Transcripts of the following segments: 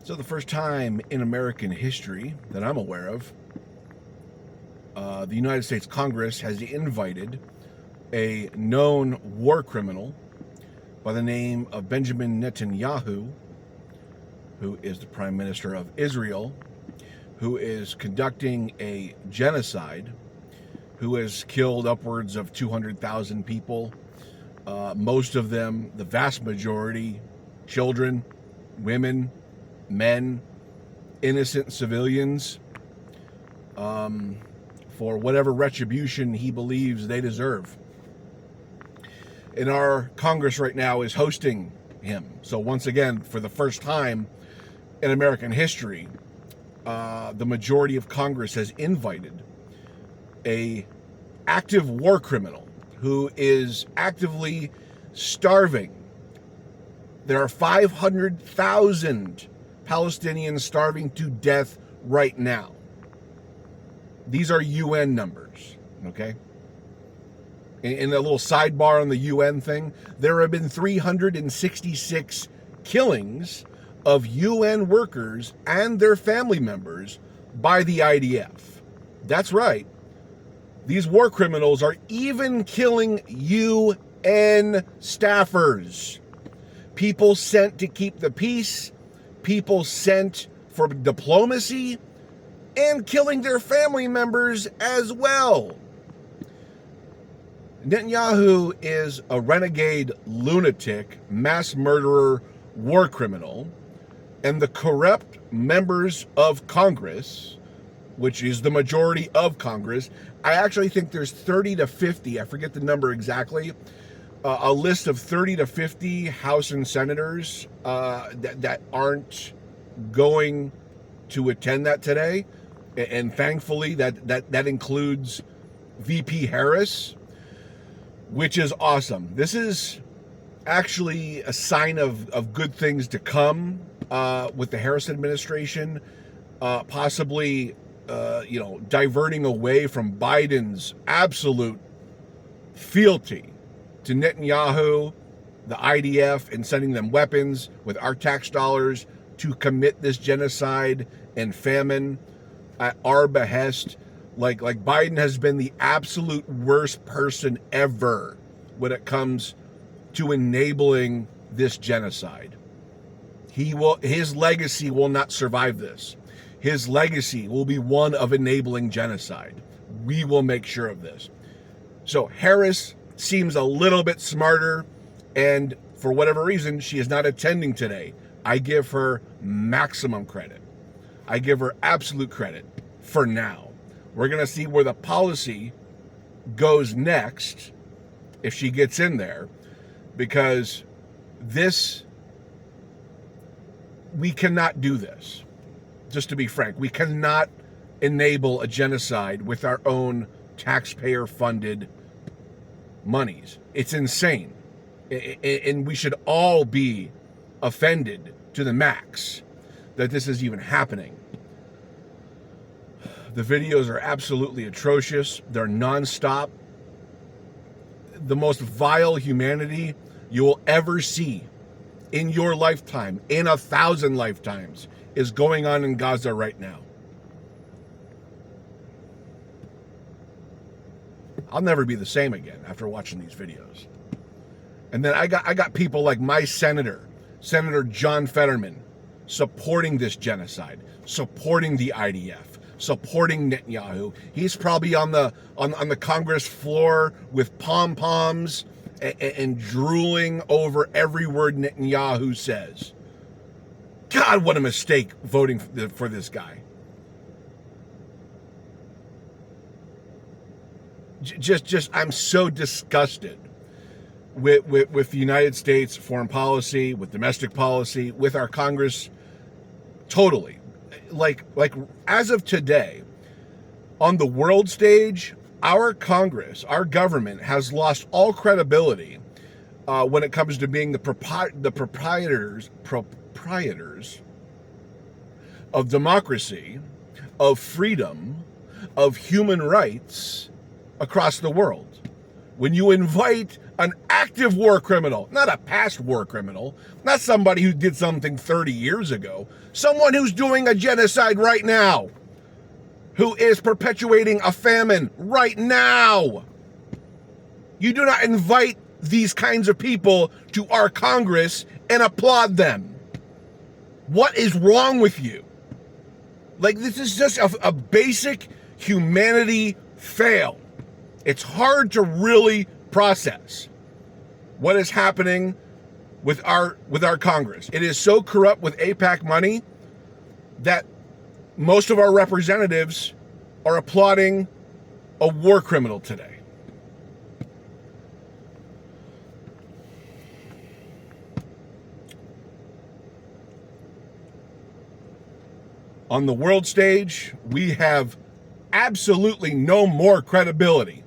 So the first time in American history that I'm aware of, the United States Congress has invited a known war criminal by the name of Benjamin Netanyahu, who is the Prime Minister of Israel, who is conducting a genocide, who has killed upwards of 200,000 people, most of them, the vast majority, children, women, men, innocent civilians, for whatever retribution he believes they deserve. And our Congress right now is hosting him. So once again, for the first time in American history, the majority of Congress has invited a active war criminal who is actively starving. There are 500,000 Palestinians starving to death right now. These are UN numbers, okay? In a little sidebar on the UN thing, there have been 366 killings of UN workers and their family members by the IDF. That's right. These war criminals are even killing UN staffers. People sent to keep the peace, people sent for diplomacy, and killing their family members as well. Netanyahu is a renegade lunatic, mass murderer, war criminal, and the corrupt members of Congress, which is the majority of Congress, I actually think there's 30 to 50, I forget the number exactly, a list of 30 to 50 House and Senators that aren't going to attend that today. And thankfully, that includes VP Harris, which is awesome. This is actually a sign of good things to come with the Harris administration, possibly diverting away from Biden's absolute fealty to Netanyahu, the IDF, and sending them weapons with our tax dollars to commit this genocide and famine at our behest. Like Biden has been the absolute worst person ever when it comes to enabling this genocide. His legacy will not survive this. His legacy will be one of enabling genocide. We will make sure of this. So Harris seems a little bit smarter, and for whatever reason, she is not attending today. I give her maximum credit. I give her absolute credit for now. We're going to see where the policy goes next if she gets in there, because we cannot do this. Just to be frank, we cannot enable a genocide with our own taxpayer-funded monies. It's insane. And we should all be offended to the max that this is even happening. The videos are absolutely atrocious. They're nonstop. The most vile humanity you will ever see in your lifetime, in 1,000 lifetimes, is going on in Gaza right now. I'll never be the same again after watching these videos. And then I got people like my Senator John Fetterman, supporting this genocide, supporting the IDF, supporting Netanyahu. He's probably on the Congress floor with pom-poms and drooling over every word Netanyahu says. God, what a mistake voting for this guy. Just I'm so disgusted with the United States foreign policy, with domestic policy, with our Congress. Totally. Like as of today, on the world stage, our Congress, our government has lost all credibility when it comes to being the proprietors of democracy, of freedom, of human rights across the world. when you invite an active war criminal, not a past war criminal, not somebody who did something 30 years ago, someone who's doing a genocide right now, who is perpetuating a famine right now. You do not invite these kinds of people to our Congress and applaud them. What is wrong with you? Like, this is just a basic humanity fail. It's hard to really process what is happening with our Congress. It is so corrupt with AIPAC money that most of our representatives are applauding a war criminal today. On the world stage, we have absolutely no more credibility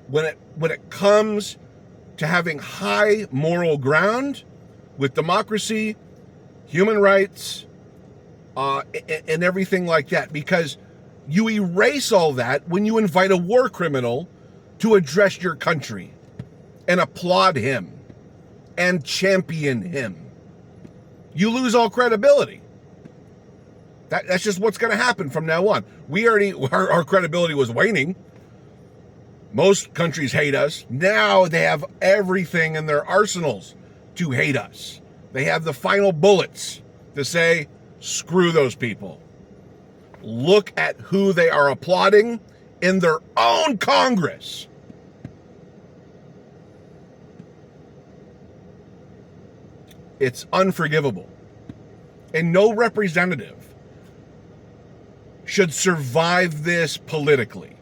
when it comes to having high moral ground with democracy, human rights, and everything like that, because you erase all that when you invite a war criminal to address your country and applaud him and champion him. You lose all credibility. That's just what's going to happen from now on. Our credibility was waning. Most countries hate us. Now they have everything in their arsenals to hate us. They have the final bullets to say, screw those people. Look at who they are applauding in their own Congress. It's unforgivable. And no representative should survive this politically.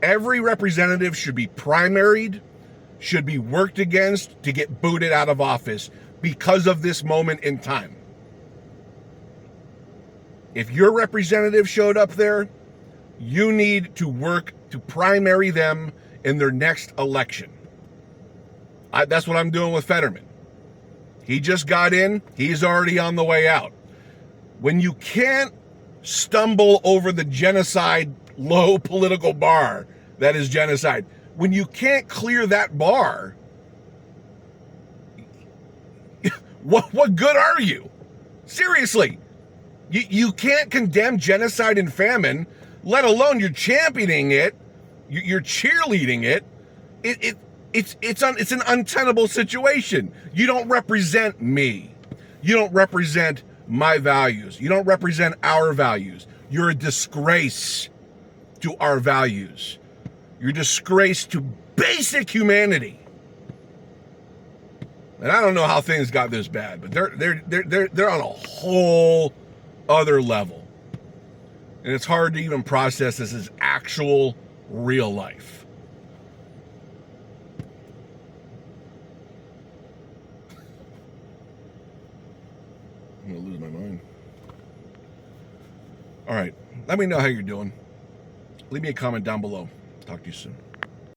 Every representative should be primaried, should be worked against to get booted out of office because of this moment in time. If your representative showed up there, you need to work to primary them in their next election. That's what I'm doing with Fetterman. He just got in, he's already on the way out. When you can't stumble over the genocide low political bar that is genocide, when you can't clear that bar, what good are you? Seriously, you can't condemn genocide and famine, let alone you're championing it, you're cheerleading it. It's an untenable situation. You don't represent me. You don't represent my values. You don't represent our values. You're a disgrace to our values. You're a disgrace to basic humanity. And I don't know how things got this bad, but they're on a whole other level. And it's hard to even process this as actual real life. I'm going to lose my mind. All right. Let me know how you're doing. Leave me a comment down below. Talk to you soon.